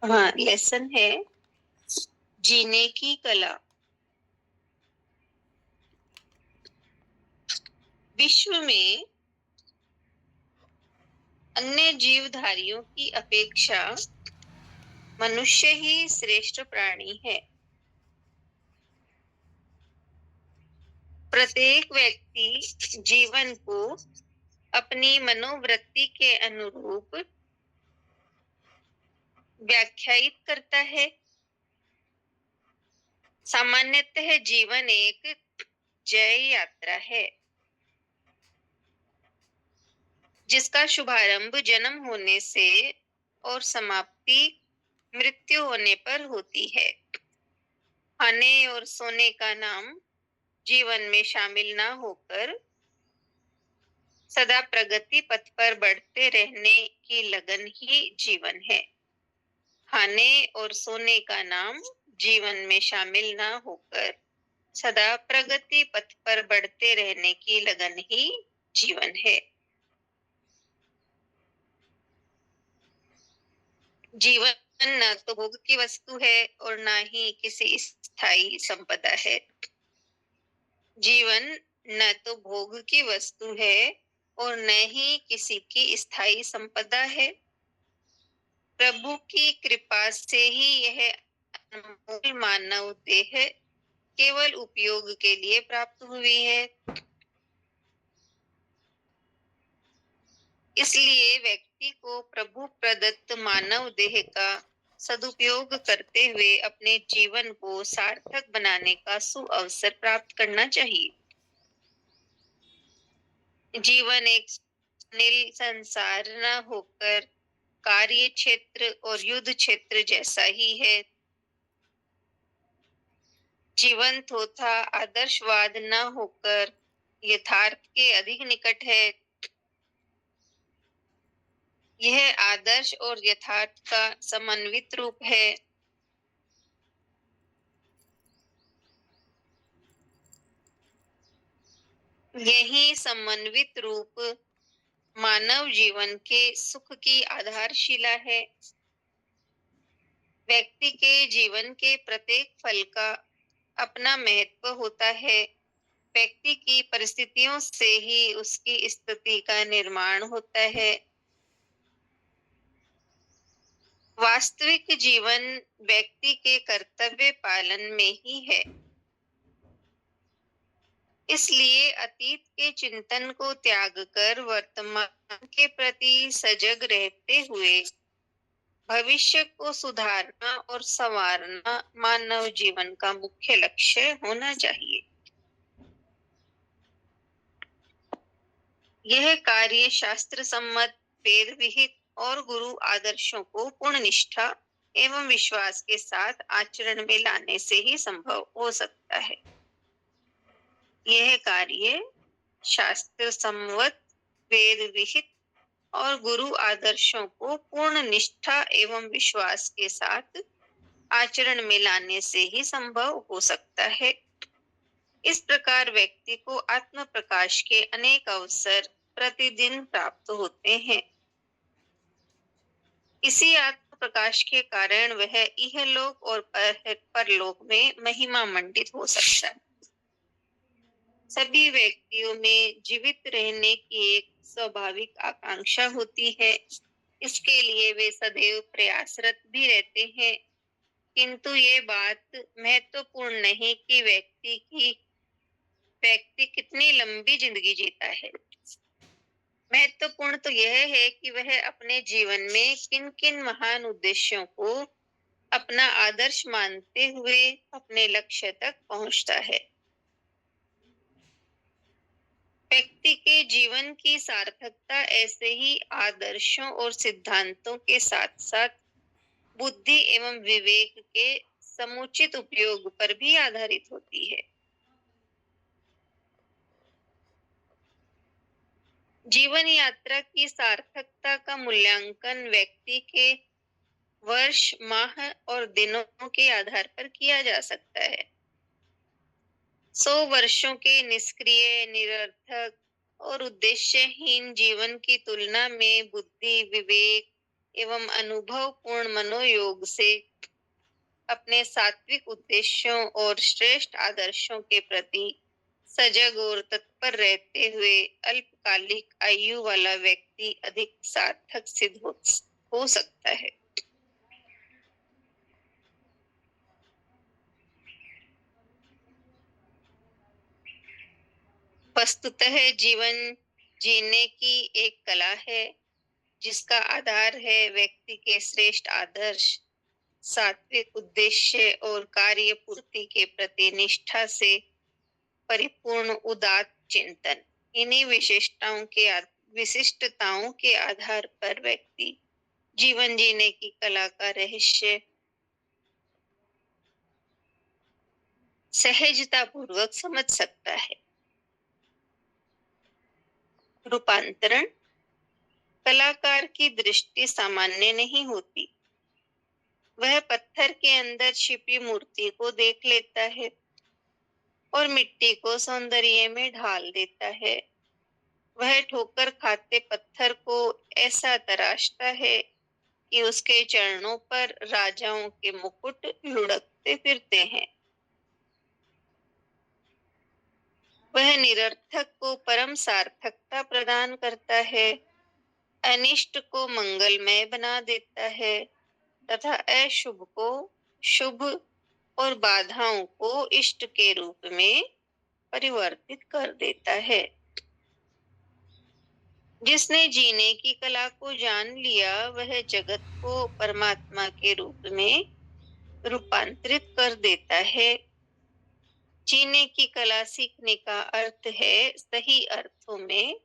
हाँ, लेसन है जीने की कला। विश्व में अन्य जीवधारियों की अपेक्षा मनुष्य ही श्रेष्ठ प्राणी है। प्रत्येक व्यक्ति जीवन को अपनी मनोवृत्ति के अनुरूप व्याख्यायित करता है। सामान्यतः जीवन एक जय यात्रा है जिसका शुभारंभ जन्म होने से और समाप्ति मृत्यु होने पर होती है। खाने और सोने का नाम जीवन में शामिल ना होकर सदा प्रगति पथ पर बढ़ते रहने की लगन ही जीवन है। खाने और सोने का नाम जीवन में शामिल ना होकर सदा प्रगति पथ पर बढ़ते रहने की लगन ही जीवन है। जीवन न तो भोग की वस्तु है और ना ही किसी स्थायी संपदा है। जीवन न तो भोग की वस्तु है और न ही किसी की स्थायी संपदा है। प्रभु की कृपा से ही यह अनमोल मानव देह केवल उपयोग के लिए प्राप्त हुई है। इसलिए व्यक्ति को प्रभु प्रदत्त मानव देह का सदुपयोग करते हुए अपने जीवन को सार्थक बनाने का सुअवसर प्राप्त करना चाहिए। जीवन एक सुनील संसार न होकर कार्य क्षेत्र और युद्ध क्षेत्र जैसा ही है। जीवन थोथा आदर्शवाद न होकर यथार्थ के अधिक निकट है। यह आदर्श और यथार्थ का समन्वित रूप है। यही समन्वित रूप मानव जीवन के सुख की आधारशिला है। व्यक्ति के जीवन के प्रत्येक फल का अपना महत्व होता है। व्यक्ति की परिस्थितियों से ही उसकी स्थिति का निर्माण होता है। वास्तविक जीवन व्यक्ति के कर्तव्य पालन में ही है। इसलिए अतीत के चिंतन को त्याग कर वर्तमान के प्रति सजग रहते हुए भविष्य को सुधारना और संवारना मानव जीवन का मुख्य लक्ष्य होना चाहिए। यह कार्य शास्त्र सम्मत, वेद विहित और गुरु आदर्शों को पूर्ण निष्ठा एवं विश्वास के साथ आचरण में लाने से ही संभव हो सकता है। यह कार्य शास्त्र सम्मत, वेद विहित और गुरु आदर्शों को पूर्ण निष्ठा एवं विश्वास के साथ आचरण में लाने से ही संभव हो सकता है। इस प्रकार व्यक्ति को आत्म प्रकाश के अनेक अवसर प्रतिदिन प्राप्त होते हैं। इसी आत्म प्रकाश के कारण वह इहलोक और परलोक में महिमा मंडित हो सकता है। सभी व्यक्तियों में जीवित रहने की एक स्वाभाविक आकांक्षा होती है। इसके लिए वे सदैव प्रयासरत भी रहते हैं। किंतु ये बात महत्वपूर्ण नहीं कि व्यक्ति कितनी लंबी जिंदगी जीता है। महत्वपूर्ण तो यह है कि वह अपने जीवन में किन किन महान उद्देश्यों को अपना आदर्श मानते हुए अपने लक्ष्य तक पहुंचता है। व्यक्ति के जीवन की सार्थकता ऐसे ही आदर्शों और सिद्धांतों के साथ साथ बुद्धि एवं विवेक के समुचित उपयोग पर भी आधारित होती है। जीवन यात्रा की सार्थकता का मूल्यांकन व्यक्ति के वर्ष, माह और दिनों के आधार पर किया जा सकता है। 100 वर्षों के निष्क्रिय, निरर्थक और उद्देश्यहीन जीवन की तुलना में बुद्धि, विवेक एवं अनुभव पूर्ण मनोयोग से अपने सात्विक उद्देश्यों और श्रेष्ठ आदर्शों के प्रति सजग और तत्पर रहते हुए अल्पकालिक आयु वाला व्यक्ति अधिक सार्थक सिद्ध हो सकता है। वस्तुतः जीवन जीने की एक कला है जिसका आधार है व्यक्ति के श्रेष्ठ आदर्श, सात्विक उद्देश्य और कार्य पूर्ति के प्रति निष्ठा से परिपूर्ण उदात्त चिंतन। इन्हीं विशिष्टताओं के आधार पर व्यक्ति जीवन जीने की कला का रहस्य सहजता पूर्वक समझ सकता है। रूपांतरण। कलाकार की दृष्टि सामान्य नहीं होती। वह पत्थर के अंदर छिपी मूर्ति को देख लेता है और मिट्टी को सौंदर्य में ढाल देता है। वह ठोकर खाते पत्थर को ऐसा तराशता है कि उसके चरणों पर राजाओं के मुकुट लुढ़कते फिरते हैं। वह निरर्थक को परम सार्थकता प्रदान करता है, अनिष्ट को मंगलमय बना देता है तथा अशुभ को शुभ और बाधाओं को इष्ट के रूप में परिवर्तित कर देता है। जिसने जीने की कला को जान लिया वह जगत को परमात्मा के रूप में रूपांतरित कर देता है। जीने की कला सीखने का अर्थ है सही अर्थों में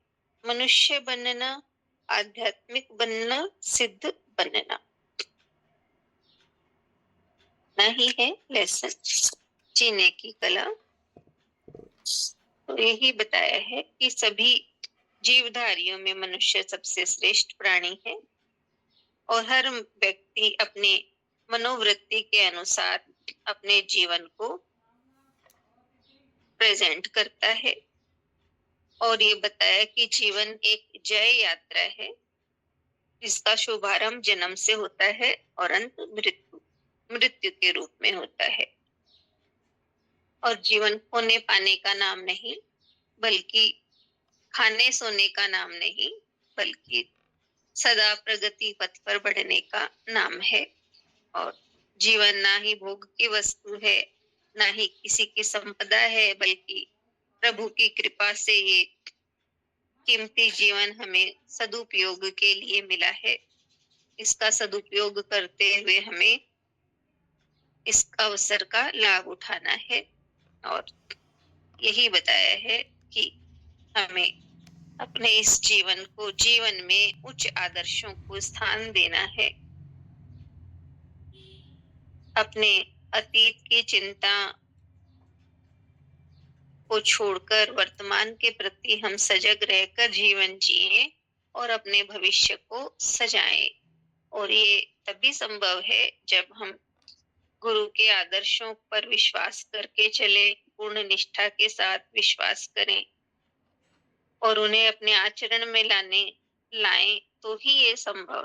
मनुष्य बनना, आध्यात्मिक बनना, सिद्ध बनना। नहीं है लेसन जीने की कला। तो यही बताया है कि सभी जीवधारियों में मनुष्य सबसे श्रेष्ठ प्राणी है और हर व्यक्ति अपने मनोवृत्ति के अनुसार अपने जीवन को प्रेजेंट करता है। और ये बताया कि जीवन एक जय यात्रा है जिसका शुभारंभ जन्म से होता है और अंत मृत्यु के रूप में होता है। और जीवन खोने पाने का नाम नहीं, बल्कि खाने सोने का नाम नहीं, बल्कि सदा प्रगति पथ पर बढ़ने का नाम है। और जीवन ना ही भोग की वस्तु है, ना ही किसी की संपदा है, बल्कि प्रभु की कृपा से ये कीमती जीवन हमें सदुपयोग के लिए मिला है। इसका सदुपयोग करते हुए हमें इस अवसर का लाभ उठाना है। और यही बताया है कि हमें अपने इस जीवन को जीवन में उच्च आदर्शों को स्थान देना है। अपने अतीत की चिंता को छोड़कर वर्तमान के प्रति हम सजग रहकर जीवन जिएं और अपने भविष्य को सजाएं। और ये तभी संभव है जब हम गुरु के आदर्शों पर विश्वास करके चले, पूर्ण निष्ठा के साथ विश्वास करें और उन्हें अपने आचरण में लाएं, तो ही ये संभव है।